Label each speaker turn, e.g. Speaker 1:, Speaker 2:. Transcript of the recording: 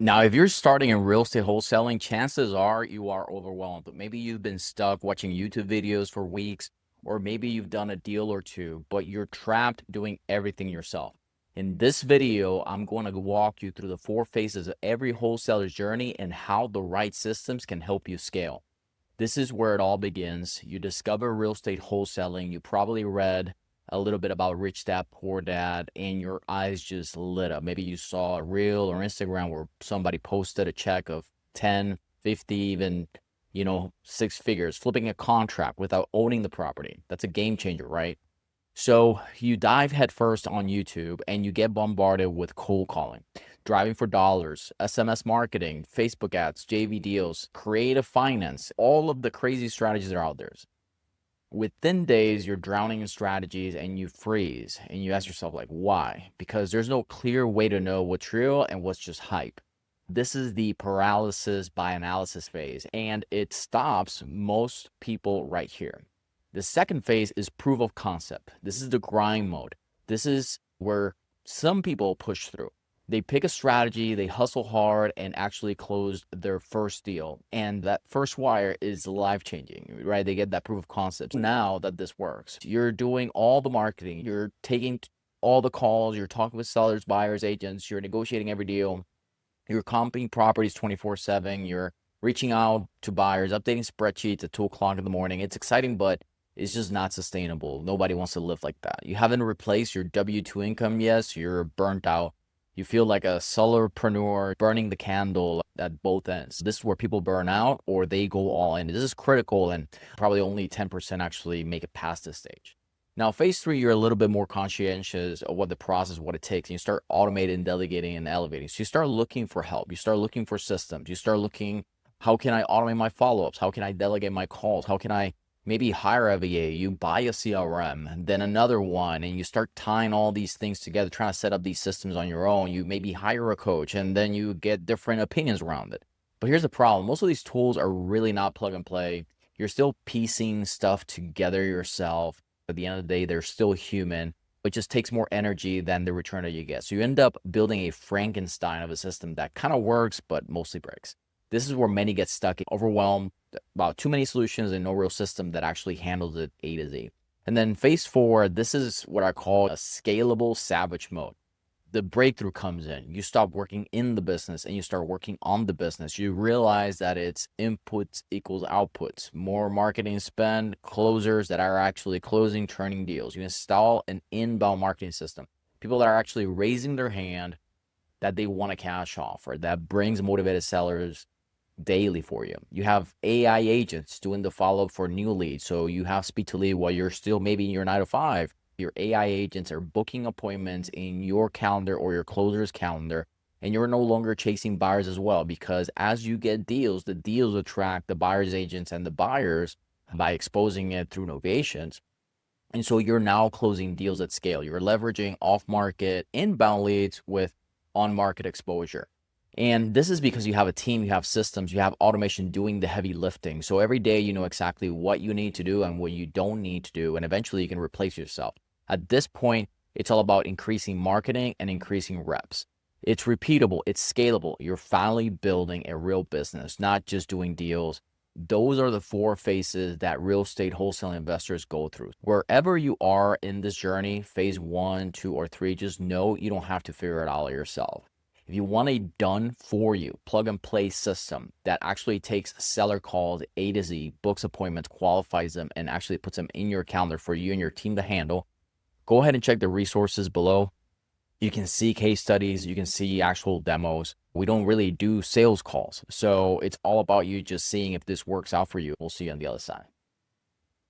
Speaker 1: Now, if you're starting in real estate wholesaling, chances are you are overwhelmed. But maybe you've been stuck watching YouTube videos for weeks, or maybe you've done a deal or two, but you're trapped doing everything yourself. In this video, I'm going to walk you through the 4 phases of every wholesaler's journey and how the right systems can help you scale. This is where it all begins. You discover real estate wholesaling. You probably read a little bit about Rich Dad Poor Dad, and your eyes just lit up. Maybe you saw a reel or Instagram where somebody posted a check of 10, 50, even, 6 figures, flipping a contract without owning the property. That's a game changer, right? So you dive headfirst on YouTube and you get bombarded with cold calling, driving for dollars, SMS marketing, Facebook ads, JV deals, creative finance, all of the crazy strategies that are out there. Within days, you're drowning in strategies and you freeze and you ask yourself, like, why? Because there's no clear way to know what's real and what's just hype. This is the paralysis by analysis phase, and it stops most people right here. The second phase is proof of concept. This is the grind mode. This is where some people push through. They pick a strategy, they hustle hard, and actually close their first deal. And that first wire is life changing, right? They get that proof of concept. Now that this works, you're doing all the marketing, you're taking all the calls, you're talking with sellers, buyers, agents, you're negotiating every deal, you're comping properties 24/7, you're reaching out to buyers, updating spreadsheets at 2 o'clock in the morning. It's exciting, but it's just not sustainable. Nobody wants to live like that. You haven't replaced your W-2 income yet, so you're burnt out. You feel like a solopreneur burning the candle at both ends. This is where people burn out or they go all in. This is critical, and probably only 10% actually make it past this stage. Now, phase 3, you're a little bit more conscientious of what the process, what it takes. And you start automating, delegating, and elevating. So you start looking for help. You start looking for systems. You start looking, how can I automate my follow-ups? How can I delegate my calls? How can I maybe hire a VA? You buy a CRM, and then another one, and you start tying all these things together, trying to set up these systems on your own. You maybe hire a coach, and then you get different opinions around it. But here's the problem. Most of these tools are really not plug and play. You're still piecing stuff together yourself. At the end of the day, they're still human. It just takes more energy than the return that you get. So you end up building a Frankenstein of a system that kind of works, but mostly breaks. This is where many get stuck, overwhelmed about too many solutions and no real system that actually handles it A to Z. And then phase 4, this is what I call a scalable savage mode. The breakthrough comes in. You stop working in the business and you start working on the business. You realize that it's inputs equals outputs, more marketing spend, closers that are actually closing, turning deals. You install an inbound marketing system. People that are actually raising their hand that they want a cash offer that brings motivated sellers daily for you. You have AI agents doing the follow-up for new leads. So you have speed to lead while you're still maybe in your 9 to 5. Your AI agents are booking appointments in your calendar or your closer's calendar, and you're no longer chasing buyers as well, because as you get deals, the deals attract the buyer's agents and the buyers by exposing it through novations. And so you're now closing deals at scale. You're leveraging off-market inbound leads with on-market exposure. And this is because you have a team, you have systems, you have automation doing the heavy lifting. So every day you know exactly what you need to do and what you don't need to do, and eventually you can replace yourself. At this point, it's all about increasing marketing and increasing reps. It's repeatable, it's scalable. You're finally building a real business, not just doing deals. Those are the 4 phases that real estate wholesale investors go through. Wherever you are in this journey, phase 1, 2, or 3, just know you don't have to figure it out yourself. If you want a done for you plug and play system that actually takes seller calls A to Z, books appointments, qualifies them, and actually puts them in your calendar for you and your team to handle, go ahead and check the resources below. You can see case studies, you can see actual demos. We don't really do sales calls. So it's all about you just seeing if this works out for you. We'll see you on the other side.